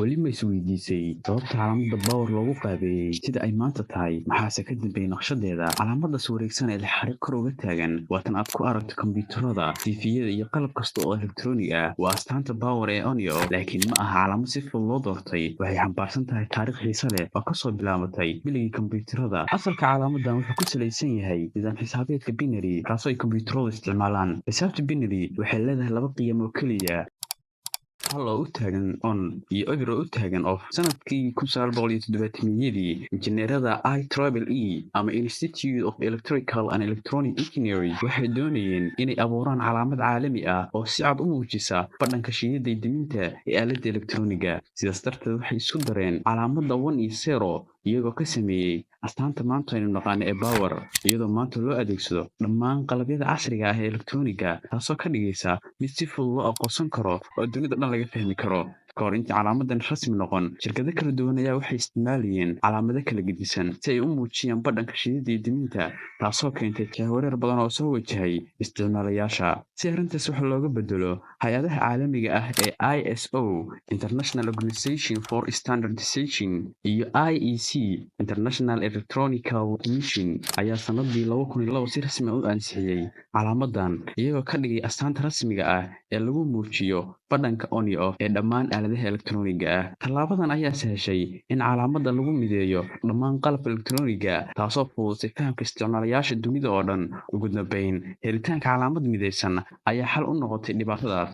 weli ma isweydiisay sababta calaamadda power loogu qaabeeyey sida ay maanta tahay maxaase ka dambeeyey naqshadeeda calaamaddas wareegsan ee xarig kor uga taagan waa tan aad ku aragto kombiyuutarada tiifiyada iyo qalab kasta oo elektaroonig ah waa astaanta power ee onio laakiin ma aha calaamad si fudud loo doortay waxay xambaarsan tahay taariikh xiise leh oo kasoo bilaabatay biligii kombiyuutarada asalka calaamadan wuxuu ku salaysan yahay nidaam xisaabeedka binary kaasoo ay kombiyuutaradu isticmaalaan xisaabta binary waxay leedahay laba qiyam oo keliya hal oo u taagan on iyo eber oo u taagan off sanadkii 1970yadii injineerada IEEE ama Institute of Electrical and Electronic Engineering waxay doonayeen inay abuuraan calaamad caalami ah oo si cad u muujisa badhanka shiidada diminta ee aaladda elektarooniga sidaas darteed waxay isku dareen calaamadda 1 iyo 0 iyagoo ka sameeyey astaanta maanta aynu naqaano ee power iyadoo maanta loo adeegsado dhammaan qalabyada casriga ah ee elektarooniga taasoo ka dhigaysa mid si fudud loo aqoonsan karo oo dunida dhan laga fahmi karo kahor intii calaamadan rasmi noqon shirkado kala duwan ayaa waxay isticmaalayeen calaamado kala gedisan si ay u muujiyaan badhanka shiidada iyo diminta taasoo keentay jahwareer badan oo soo wajahay isticmaalayaasha si arrintaas wax looga bedelo hay-adaha caalamiga ah ee ISO International Organization for Standardization iyo IEC International Electronical Commission ayaa sanadii 2002 si rasmi ah u ansixiyey calaamadan iyagoo ka dhigay astaanta rasmiga ah ee lagu muujiyo badhanka onio ee dhammaan aaladaha elektarooniga ah tallaabadan ayaa sahashay in calaamadda lagu mideeyo dhammaan qalabka elektarooniga taasoo fududisay fahamka isticmaalayaasha dunida oo dhan ugu dambeyn helitaanka calaamad midaysan ayaa xal u noqotay dhibaatadaas